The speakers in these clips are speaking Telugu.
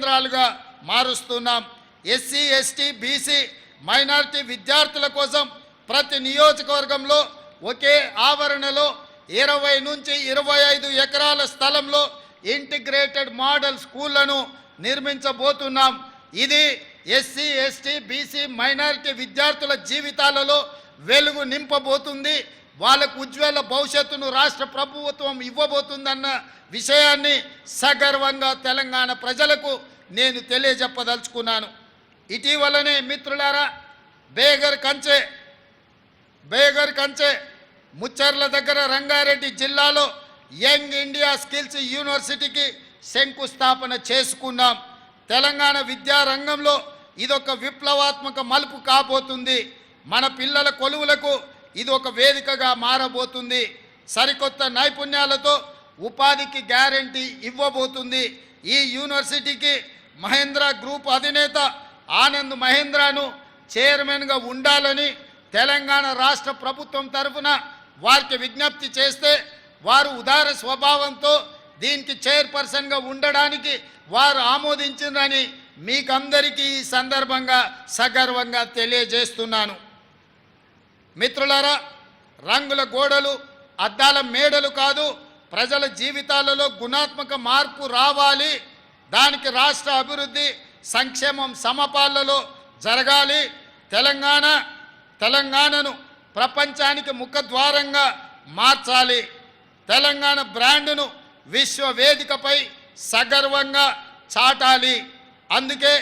కేంద్రాలుగా మారుస్తున్నాం. ఎస్సీ, ఎస్టీ, బీసీ, మైనారిటీ విద్యార్థుల కోసం ప్రతి నియోజకవర్గంలో ఒకే ఆవరణలో 20 నుంచి 25 ఎకరాల స్థలంలో ఇంటిగ్రేటెడ్ మోడల్ స్కూళ్లను నిర్మించబోతున్నాం. ఇది ఎస్సీ, ఎస్టీ, బీసీ, మైనారిటీ విద్యార్థుల జీవితాలలో వెలుగు నింపబోతుంది. వాళ్ళకు ఉజ్వల భవిష్యత్తును రాష్ట్ర ప్రభుత్వం ఇవ్వబోతుందన్న విషయాన్ని సగర్వంగా తెలంగాణ ప్రజలకు నేను తెలియజెప్పదలుచుకున్నాను. ఇటీవలనే మిత్రులారా బేగర్ కంచె ముచ్చర్ల దగ్గర రంగారెడ్డి జిల్లాలో యంగ్ ఇండియా స్కిల్స్ యూనివర్సిటీకి శంకుస్థాపన చేసుకున్నాం. తెలంగాణ విద్యా రంగంలో ఇదొక విప్లవాత్మక మలుపు కాబోతుంది. మన పిల్లల కొలువులకు ఇది ఒక వేదికగా మారబోతుంది. సరికొత్త నైపుణ్యాలతో ఉపాధికి గ్యారంటీ ఇవ్వబోతుంది. ఈ యూనివర్సిటీకి మహేంద్ర గ్రూప్ అధినేత ఆనంద్ మహేంద్రను చైర్మన్గా ఉండాలని తెలంగాణ రాష్ట్ర ప్రభుత్వం తరఫున వారికి విజ్ఞప్తి చేస్తే వారు ఉదార స్వభావంతో దీనికి చైర్పర్సన్గా ఉండడానికి వారు ఆమోదించిందని మీకందరికీ ఈ సందర్భంగా సగర్వంగా తెలియజేస్తున్నాను. మిత్రులారా, రంగుల గోడలు, అద్దాల మేడలు కాదు, ప్రజల జీవితాలలో గుణాత్మక మార్పు రావాలి. దానికి రాష్ట్ర అభివృద్ధి, సంక్షేమం సమపాలలో జరగాలి. తెలంగాణను ప్రపంచానికి ముఖద్వారంగా మార్చాలి. తెలంగాణ బ్రాండ్ను విశ్వవేదికపై సగర్వంగా చాటాలి. అందుకే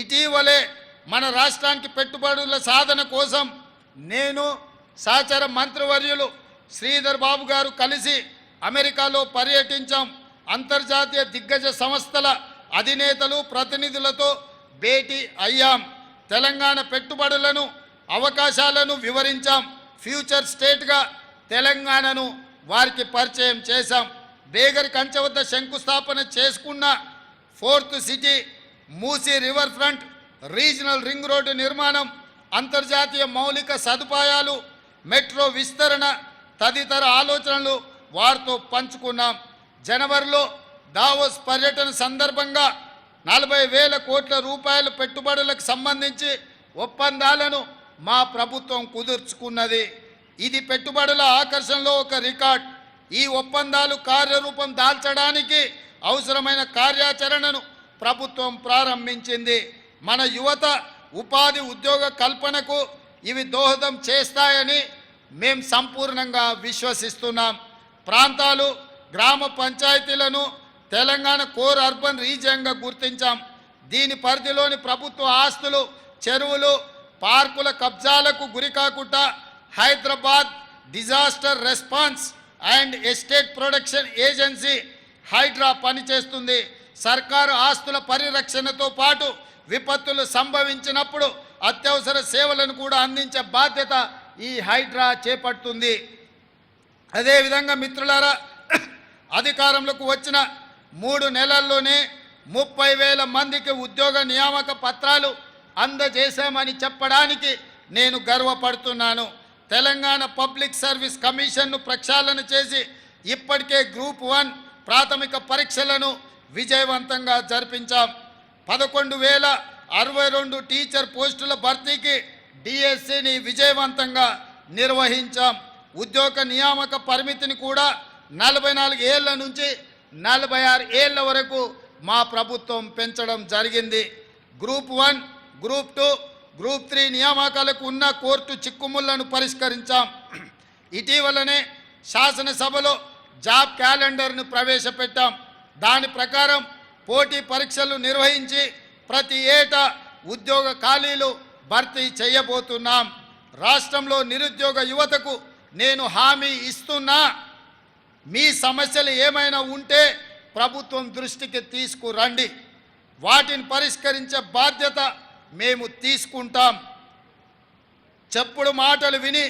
ఇటీవలే మన రాష్ట్రానికి పెట్టుబడుల సాధన కోసం నేను సహచర మంత్రివర్యులు శ్రీధర్ బాబు గారు కలిసి అమెరికాలో పర్యటించాం. అంతర్జాతీయ దిగ్గజ సంస్థల అధినేతలు, ప్రతినిధులతో భేటీ అయ్యాం. తెలంగాణ పెట్టుబడులను, అవకాశాలను వివరించాం. ఫ్యూచర్ స్టేట్గా తెలంగాణను వారికి పరిచయం చేశాం. బేగర్ కంచె వద్ద శంకుస్థాపన చేసుకున్న 4th city, Musi river front, regional ring road నిర్మాణం, అంతర్జాతీయ మౌలిక సదుపాయాలు, మెట్రో విస్తరణ తదితర ఆలోచనలు వారితో పంచుకున్నాం. జనవరిలో దావోస్ పర్యటన సందర్భంగా 40,000 కోట్ల రూపాయల పెట్టుబడులకు సంబంధించి ఒప్పందాలను మా ప్రభుత్వం కుదుర్చుకున్నది. ఇది పెట్టుబడుల ఆకర్షణలో ఒక రికార్డ్. ఈ ఒప్పందాలు కార్యరూపం దాల్చడానికి అవసరమైన కార్యాచరణను ప్రభుత్వం ప్రారంభించింది. మన యువత ఉపాధి, ఉద్యోగ కల్పనకు ఇవి దోహదం చేస్తాయని మేము సంపూర్ణంగా విశ్వసిస్తున్నాం. ప్రాంతాలు, గ్రామ పంచాయతీలను తెలంగాణ కోర్ అర్బన్ రీజియన్గా గుర్తించాం. దీని పరిధిలోని ప్రభుత్వ ఆస్తులు, చెరువులు, పార్కుల కబ్జాలకు గురికాకుండా Hyderabad disaster response and estate protection agency HYDRAA పనిచేస్తుంది. సర్కారు ఆస్తుల పరిరక్షణతో పాటు విపత్తులు సంభవించినప్పుడు అత్యవసర సేవలను కూడా అందించే బాధ్యత ఈ హైడ్రా చేపడుతుంది. అదేవిధంగా మిత్రులారా, అధికారంలోకి వచ్చిన 3 నెలల్లోనే 30,000 మందికి ఉద్యోగ నియామక పత్రాలు అందజేశామని చెప్పడానికి నేను గర్వపడుతున్నాను. తెలంగాణ పబ్లిక్ సర్వీస్ కమిషన్ను ప్రక్షాళన చేసి ఇప్పటికే గ్రూప్ 1 ప్రాథమిక పరీక్షలను విజయవంతంగా జరిపించాం. 11,062 టీచర్ పోస్టుల భర్తీకి డిఎస్సిని విజయవంతంగా నిర్వహించాం. ఉద్యోగ నియామక పరిమితిని కూడా 44 ఏళ్ల నుంచి 46 ఏళ్ల వరకు మా ప్రభుత్వం పెంచడం జరిగింది. గ్రూప్ 1, గ్రూప్ 2, గ్రూప్ 3 నియామకాలకు ఉన్న కోర్టు చిక్కుముళ్లను పరిష్కరించాం. ఇటీవలనే శాసనసభలో జాబ్ క్యాలెండర్ను ప్రవేశపెట్టాం. దాని ప్రకారం పోటీ పరీక్షలు నిర్వహించి ప్రతి ఏటా ఉద్యోగ ఖాళీలు భర్తీ చేయబోతున్నాం. రాష్ట్రంలో నిరుద్యోగ యువతకు నేను హామీ ఇస్తున్నా, మీ సమస్యలు ఏమైనా ఉంటే ప్రభుత్వం దృష్టికి తీసుకురండి. వాటిని పరిష్కరించే బాధ్యత మేము తీసుకుంటాం. చెప్పుడు మాటలు విని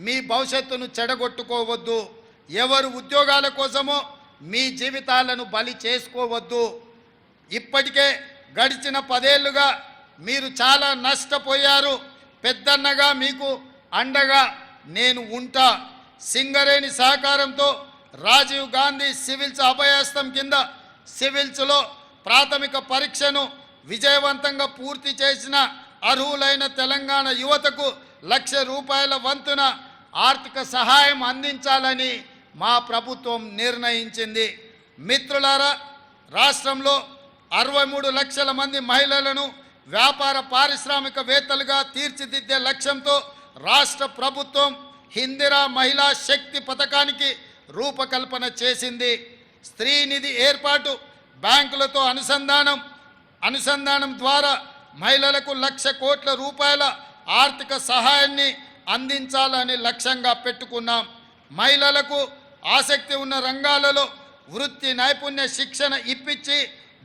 మీ భవిష్యత్తును చెడగొట్టుకోవద్దు. ఎవరు ఉద్యోగాల కోసమో మీ జీవితాలను బలి చేసుకోవద్దు. ఇప్పటికే గడిచిన 10 ఏళ్లుగా మీరు చాలా నష్టపోయారు. పెద్దన్నగా మీకు అండగా నేను ఉంటా. సింగరేణి సహకారంతో రాజీవ్ గాంధీ సివిల్స్ అభయహస్తం కింద సివిల్స్లో ప్రాథమిక పరీక్షను విజయవంతంగా పూర్తి చేసిన అర్హులైన తెలంగాణ యువతకు ₹1,00,000 వంతున ఆర్థిక సహాయం అందించాలని మా ప్రభుత్వం నిర్ణయించింది. మిత్రులారా, రాష్ట్రంలో 63 లక్షల మంది మహిళలను వ్యాపార పారిశ్రామికవేత్తలుగా తీర్చిదిద్దే లక్ష్యంతో రాష్ట్ర ప్రభుత్వం ఇందిరా మహిళా శక్తి పథకానికి రూపకల్పన చేసింది. స్త్రీ నిధి ఏర్పాటు, బ్యాంకులతో అనుసంధానం ద్వారా మహిళలకు ₹1,00,000 కోట్ల ఆర్థిక సహాయాన్ని అందించాలని లక్ష్యంగా పెట్టుకున్నాం. మహిళలకు ఆసక్తి ఉన్న రంగాలలో వృత్తి నైపుణ్య శిక్షణ ఇప్పించి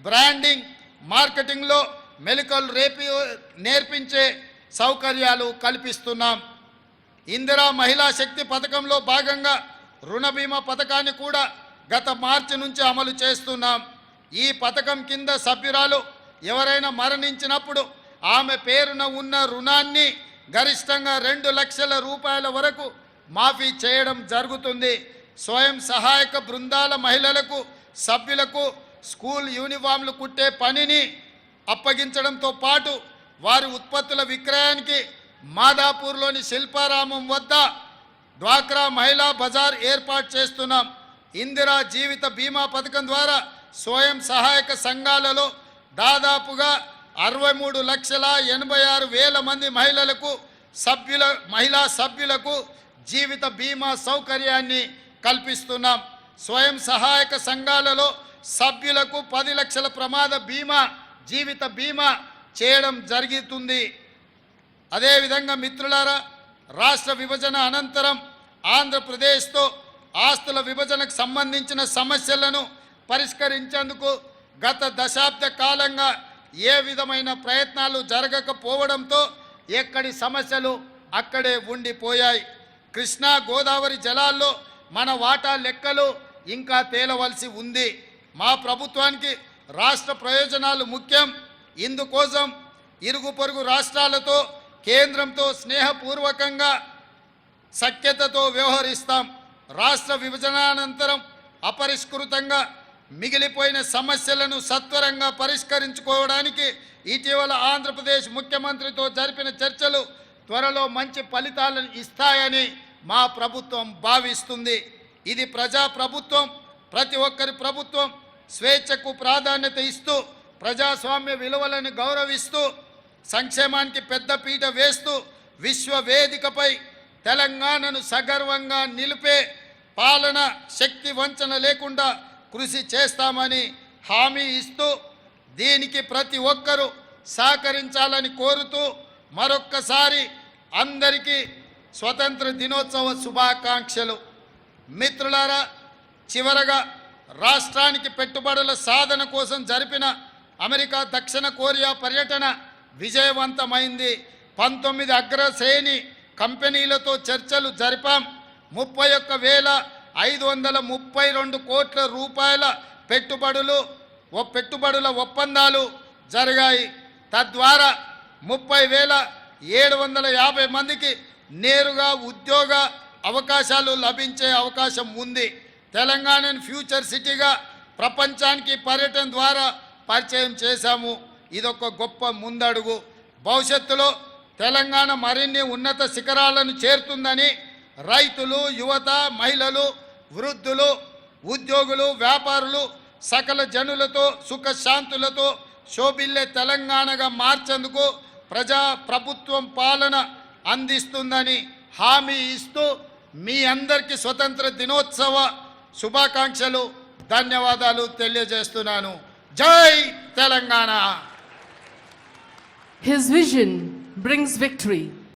బ్రాండింగ్, మార్కెటింగ్లో మెలకువలు నేర్పించే సౌకర్యాలు కల్పిస్తున్నాం. ఇందిరా మహిళా శక్తి పథకంలో భాగంగా రుణ బీమా పథకాన్ని కూడా గత మార్చి నుంచి అమలు చేస్తున్నాం. ఈ పథకం కింద సభ్యురాలు ఎవరైనా మరణించినప్పుడు ఆమె పేరున ఉన్న రుణాన్ని గరిష్టంగా ₹2,00,000 వరకు మాఫీ చేయడం జరుగుతుంది. స్వయం సహాయక బృందాల మహిళలకు సభ్యులకు స్కూల్ యూనిఫామ్లు కుట్టే పనిని అప్పగించడంతో పాటు వారి ఉత్పత్తుల విక్రయానికి మాదాపూర్లోని శిల్పారామం వద్ద డ్వాక్రా మహిళా బజార్ ఏర్పాటు చేస్తున్నాం. ఇందిరా జీవిత బీమా పథకం ద్వారా స్వయం సహాయక సంఘాలలో దాదాపుగా 63,86,000 మంది మహిళా సభ్యులకు జీవిత బీమా సౌకర్యాన్ని కల్పిస్తున్నాం. స్వయం సహాయక సంఘాలలో సభ్యులకు 10 లక్షల ప్రమాద బీమా, జీవిత బీమా చేయడం జరుగుతుంది. అదేవిధంగా మిత్రులారా, రాష్ట్ర విభజన అనంతరం ఆంధ్రప్రదేశ్తో ఆస్తుల విభజనకు సంబంధించిన సమస్యలను పరిష్కరించేందుకు గత దశాబ్ద కాలంగా ఏ విధమైన ప్రయత్నాలు జరగకపోవడంతో ఎక్కడి సమస్యలు అక్కడే ఉండిపోయాయి. కృష్ణా గోదావరి జలాల్లో మన వాటా లెక్కలు ఇంకా తేలవలసి ఉంది. మా ప్రభుత్వానికి రాష్ట్ర ప్రయోజనాలు ముఖ్యం. ఇందుకోసం ఇరుగు పొరుగు రాష్ట్రాలతో కేంద్రంతో స్నేహపూర్వకంగా సఖ్యతతో వ్యవహరిస్తాం. రాష్ట్ర విభజనానంతరం అపరిష్కృతంగా మిగిలిపోయిన సమస్యలను సత్వరంగా పరిష్కరించుకోవడానికి ఇటీవల ఆంధ్రప్రదేశ్ ముఖ్యమంత్రితో జరిపిన చర్చలు త్వరలో మంచి ఫలితాలను ఇస్తాయని మా ప్రభుత్వం భావిస్తుంది. ఇది ప్రజా ప్రభుత్వం, ప్రతి ఒక్కరి ప్రభుత్వం. స్వేచ్ఛకు ప్రాధాన్యత ఇస్తూ, ప్రజాస్వామ్య విలువలను గౌరవిస్తూ, సంక్షేమానికి పెద్దపీట వేస్తూ విశ్వ వేదికపై తెలంగాణను సగర్వంగా నిలిపే పాలన శక్తి వంచన లేకుండా కృషి చేస్తామని హామీ ఇస్తూ దీనికి ప్రతి ఒక్కరూ సహకరించాలని కోరుతూ మరొక్కసారి అందరికీ స్వతంత్ర దినోత్సవ శుభాకాంక్షలు. మిత్రులారా, చివరగా రాష్ట్రానికి పెట్టుబడుల సాధన కోసం జరిపిన అమెరికా, దక్షిణ కొరియా పర్యటన విజయవంతమైంది. 19 అగ్రశ్రేణి కంపెనీలతో చర్చలు జరిపాం. 31,532 కోట్ల రూపాయల పెట్టుబడుల ఒప్పందాలు జరిగాయి. తద్వారా 30,750 మందికి నేరుగా ఉద్యోగ అవకాశాలు లభించే అవకాశం ఉంది. తెలంగాణను ఫ్యూచర్ సిటీగా ప్రపంచానికి పర్యటన ద్వారా పరిచయం చేశాము. ఇదొక గొప్ప ముందడుగు. భవిష్యత్తులో తెలంగాణ మరిన్ని ఉన్నత శిఖరాలను చేరుతుందని రైతులు, యువత, మహిళలు, వృద్ధులు, ఉద్యోగులు, వ్యాపారులు సకల జనులతో సుఖశాంతులతో శోభిల్లే తెలంగాణగా మార్చేందుకు ప్రభుత్వం పాలన అందిస్తుందని హామీ ఇస్తూ మీ అందరికీ స్వతంత్ర దినోత్సవ శుభాకాంక్షలు, ధన్యవాదాలు తెలియజేస్తున్నాను. జై Telangana. His vision brings victory.